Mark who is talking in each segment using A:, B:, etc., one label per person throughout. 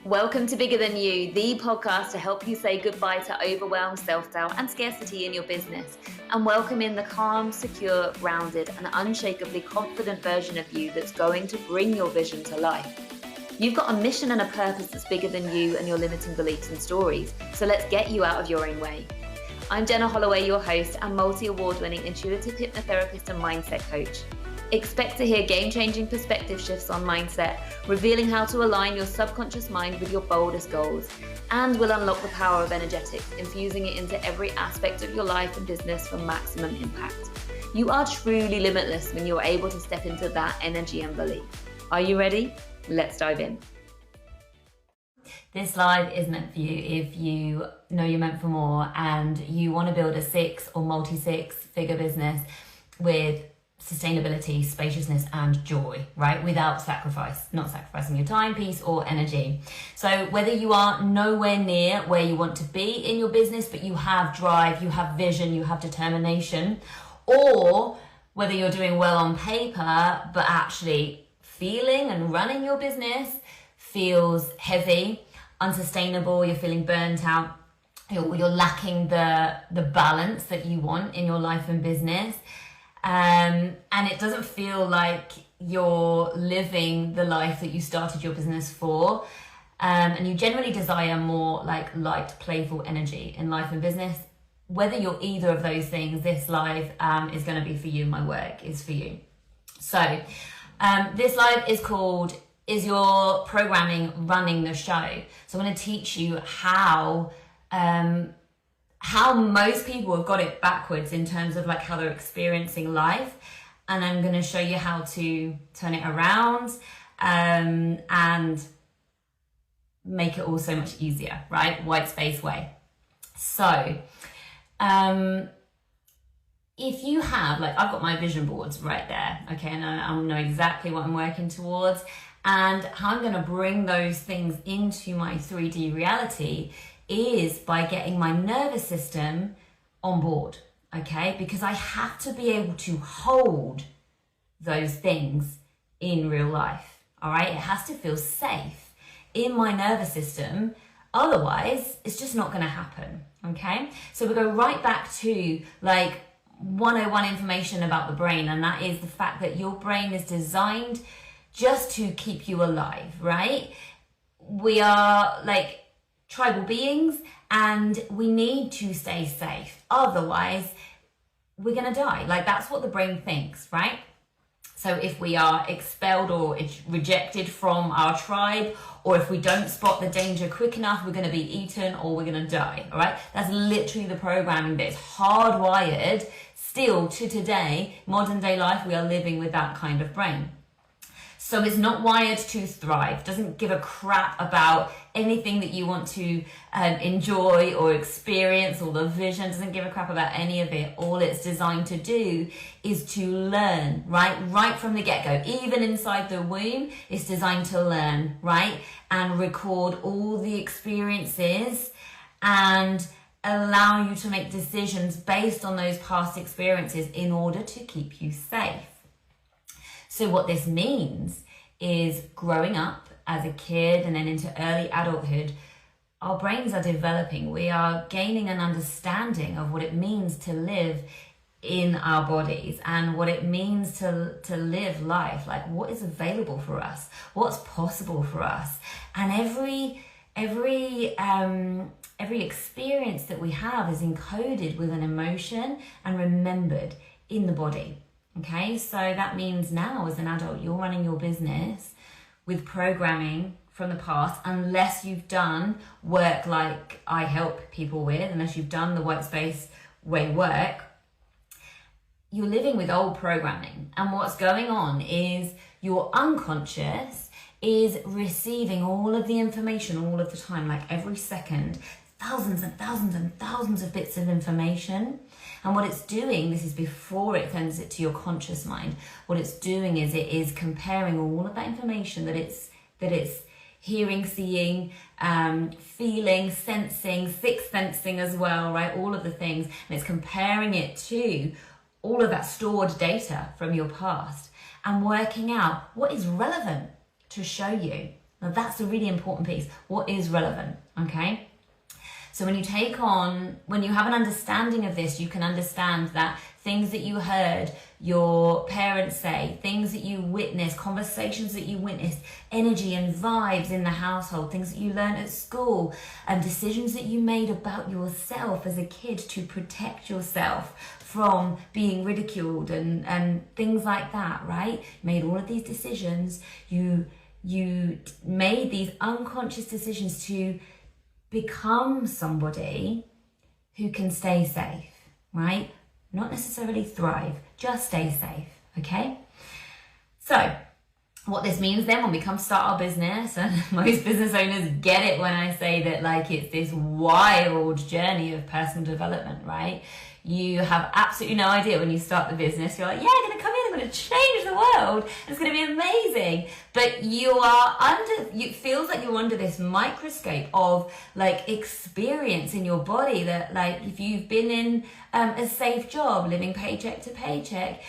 A: Welcome to Bigger Than You, the podcast to help you say goodbye to overwhelm, self-doubt and scarcity in your business, and welcome in the calm, secure, grounded and unshakably confident version of you that's going to bring your vision to life. You've got a mission and a purpose that's bigger than you and your limiting beliefs and stories, so let's get you out of your own way. I'm Jenna Holloway, your host and multi-award-winning intuitive hypnotherapist and mindset coach. Expect to hear game-changing perspective shifts on mindset, revealing how to align your subconscious mind with your boldest goals, and will unlock the power of energetics, infusing it into every aspect of your life and business for maximum impact. You are truly limitless when you're able to step into that energy and belief. Are you ready? Let's dive in.
B: This live is meant for you if you know you're meant for more and you want to build a 6 or multi-6-figure business with sustainability, spaciousness and joy, right? Without sacrifice, not sacrificing your time, peace or energy. So whether you are nowhere near where you want to be in your business, but you have drive, you have vision, you have determination, or whether you're doing well on paper, but actually feeling and running your business feels heavy, unsustainable, you're feeling burnt out, you're lacking the balance that you want in your life and business. And it doesn't feel like you're living the life that you started your business for. And you generally desire more like light, playful energy in life and business. Whether you're either of those things, this live is going to be for you. My work is for you. So this live is called, Is Your Programming Running the Show? So I'm going to teach you how most people have got it backwards in terms of like how they're experiencing life, and I'm going to show you how to turn it around and make it all so much easier, right? White space way. So if you have, like, I've got my vision boards right there, okay, and I know exactly what I'm working towards and how I'm going to bring those things into my 3D reality is by getting my nervous system on board, okay? Because I have to be able to hold those things in real life, all right? It has to feel safe in my nervous system. Otherwise, it's just not gonna happen, okay? So we go right back to like 101 information about the brain, and that is the fact that your brain is designed just to keep you alive, right? We are like tribal beings and we need to stay safe. Otherwise, we're going to die. Like, that's what the brain thinks, right? So if we are expelled or rejected from our tribe, or if we don't spot the danger quick enough, we're going to be eaten or we're going to die, all right? That's literally the programming that is hardwired still to today. Modern day life, we are living with that kind of brain. So it's not wired to thrive, doesn't give a crap about anything that you want to enjoy or experience, or the vision, doesn't give a crap about any of it. All it's designed to do is to learn, right from the get-go. Even inside the womb, it's designed to learn, right? And record all the experiences and allow you to make decisions based on those past experiences in order to keep you safe. So what this means is growing up as a kid and then into early adulthood, our brains are developing. We are gaining an understanding of what it means to live in our bodies and what it means to live life, like what is available for us, what's possible for us. And every experience that we have is encoded with an emotion and remembered in the body. Okay, so that means now as an adult, you're running your business with programming from the past, unless you've done work like I help people with, unless you've done the white space way work, you're living with old programming. And what's going on is your unconscious is receiving all of the information all of the time, like every second, thousands and thousands and thousands of bits of information. And what it's doing, this is before it sends it to your conscious mind, what it's doing is it is comparing all of that information that it's hearing, seeing, feeling, sensing, sixth sensing as well, right? All of the things. And it's comparing it to all of that stored data from your past and working out what is relevant to show you, Now that's a really important piece. What is relevant, okay? So when you have an understanding of this, you can understand that things that you heard your parents say, things that you witnessed, conversations that you witnessed, energy and vibes in the household, things that you learned at school, and decisions that you made about yourself as a kid to protect yourself from being ridiculed and things like that, right? You made all of these decisions. You made these unconscious decisions to become somebody who can stay safe, right? Not necessarily thrive, just stay safe, okay? So what this means then when we come start our business, and most business owners get it when I say that, like, it's this wild journey of personal development, right? You have absolutely no idea when you start the business. You're like, yeah, I'm going to come in, I'm going to change the world. It's going to be amazing. But it feels like you're under this microscope of like experience in your body that, like, if you've been in a safe job, living paycheck to paycheck,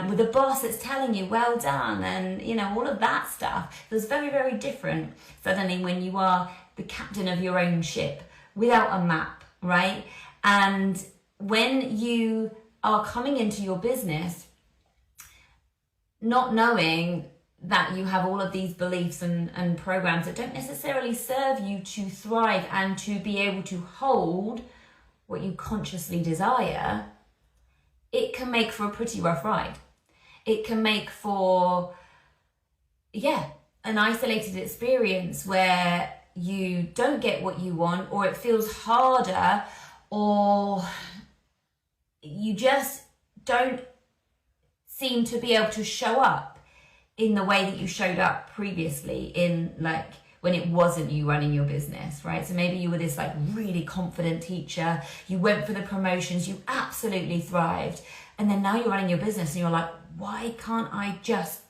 B: with a boss that's telling you, well done, and, you know, all of that stuff, it was very, very different suddenly when you are the captain of your own ship without a map, right? And when you are coming into your business not knowing that you have all of these beliefs and programs that don't necessarily serve you to thrive and to be able to hold what you consciously desire, it can make for a pretty rough ride. It can make for, an isolated experience where you don't get what you want, or it feels harder, or you just don't seem to be able to show up in the way that you showed up previously, in like when it wasn't you running your business, right? So maybe you were this like really confident teacher, you went for the promotions, you absolutely thrived, and then now you're running your business and you're like, why can't I just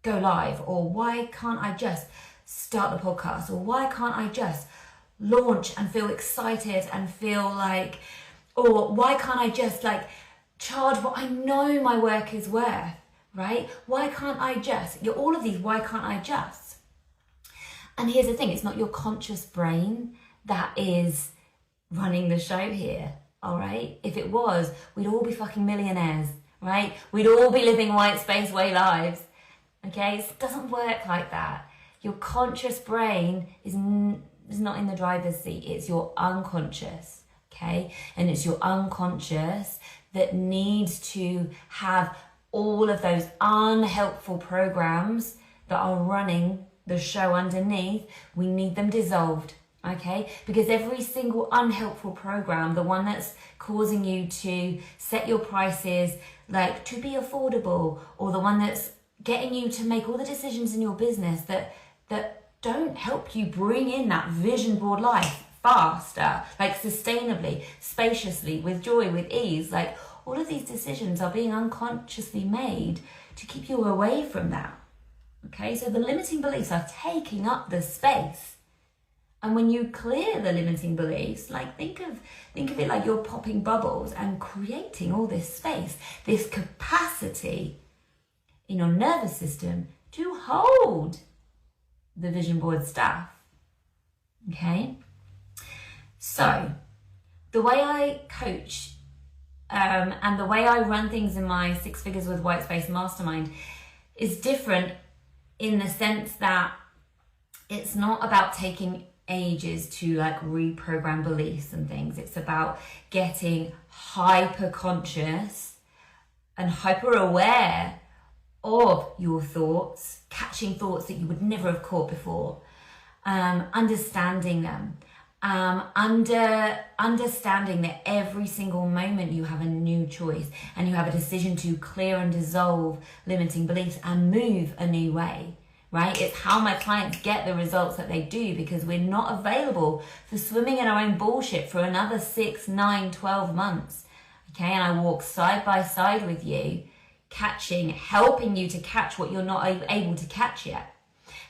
B: go live? Or why can't I just start the podcast? Or why can't I just launch and feel excited and feel like, or why can't I just like charge what I know my work is worth, right? Why can't I just? You're all of these, why can't I just? And here's the thing, it's not your conscious brain that is running the show here, all right? If it was, we'd all be fucking millionaires, right? We'd all be living white space way lives, okay? It doesn't work like that. Your conscious brain is not in the driver's seat, it's your unconscious, okay? And it's your unconscious that needs to have all of those unhelpful programs that are running the show underneath. We need them dissolved, okay? Because every single unhelpful program, the one that's causing you to set your prices like to be affordable, or the one that's getting you to make all the decisions in your business that don't help you bring in that vision board life faster, like sustainably, spaciously, with joy, with ease, like all of these decisions are being unconsciously made to keep you away from that. Okay, so the limiting beliefs are taking up the space. And when you clear the limiting beliefs, like think of it like you're popping bubbles and creating all this space, this capacity in your nervous system to hold the vision board stuff. Okay? So the way I coach and the way I run things in my 6 Figures with White Space Mastermind is different in the sense that it's not about taking ages to like reprogram beliefs and things. It's about getting hyper conscious and hyper aware of your thoughts, catching thoughts that you would never have caught before, understanding them, understanding that every single moment you have a new choice and you have a decision to clear and dissolve limiting beliefs and move a new way, right? It's how my clients get the results that they do, because we're not available for swimming in our own bullshit for another 6, 9, 12 months, okay? And I walk side by side with you, helping you to catch what you're not able to catch yet,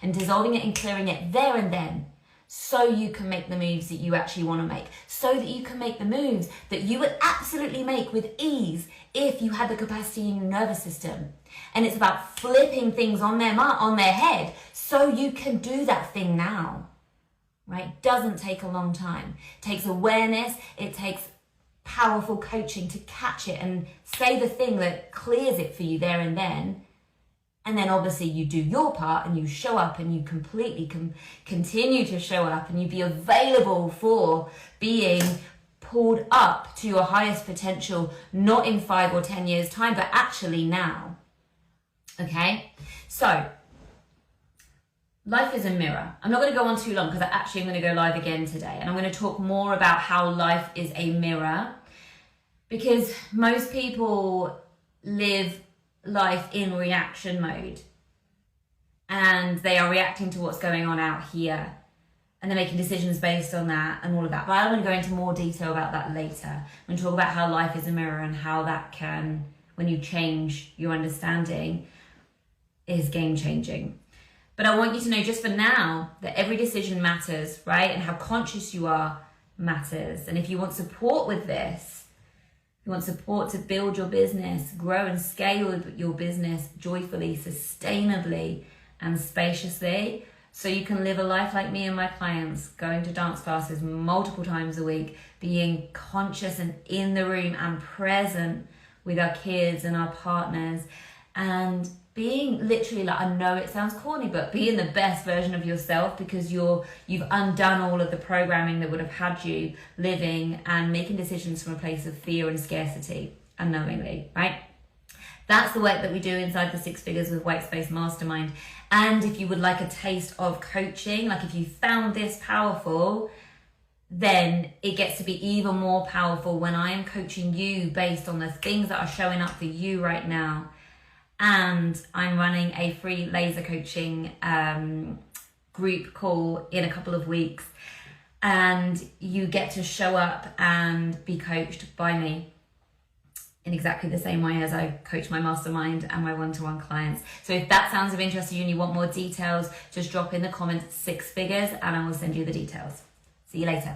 B: and dissolving it and clearing it there and then, so you can make the moves that you actually want to make, so that you can make the moves that you would absolutely make with ease if you had the capacity in your nervous system. And it's about flipping things on their head so you can do that thing now, right? Doesn't take a long time. It takes awareness. It takes powerful coaching to catch it and say the thing that clears it for you there and then. And then obviously you do your part and you show up and you completely continue to show up and you be available for being pulled up to your highest potential, not in 5 or 10 years time, but actually now. Okay, so life is a mirror. I'm not going to go on too long because I'm going to go live again today, and I'm going to talk more about how life is a mirror, because most people live life in reaction mode and they are reacting to what's going on out here and they're making decisions based on that and all of that. But I'm going to go into more detail about that later. I'm going to talk about how life is a mirror and how that can, when you change your understanding, is game changing. But I want you to know just for now that every decision matters, right? And how conscious you are matters. And if you want support with this, you want support to build your business, grow and scale your business joyfully, sustainably, and spaciously, so you can live a life like me and my clients, going to dance classes multiple times a week, being conscious and in the room and present with our kids and our partners, and being literally, like, I know it sounds corny, but being the best version of yourself, because you've undone all of the programming that would have had you living and making decisions from a place of fear and scarcity unknowingly, right? That's the work that we do inside the Six Figures with White Space Mastermind. And if you would like a taste of coaching, like if you found this powerful, then it gets to be even more powerful when I am coaching you based on the things that are showing up for you right now. And I'm running a free laser coaching group call in a couple of weeks, and you get to show up and be coached by me in exactly the same way as I coach my mastermind and my one-to-one clients. So if that sounds of interest to you and you want more details, just drop in the comments Six Figures and I will send you the details. See you later.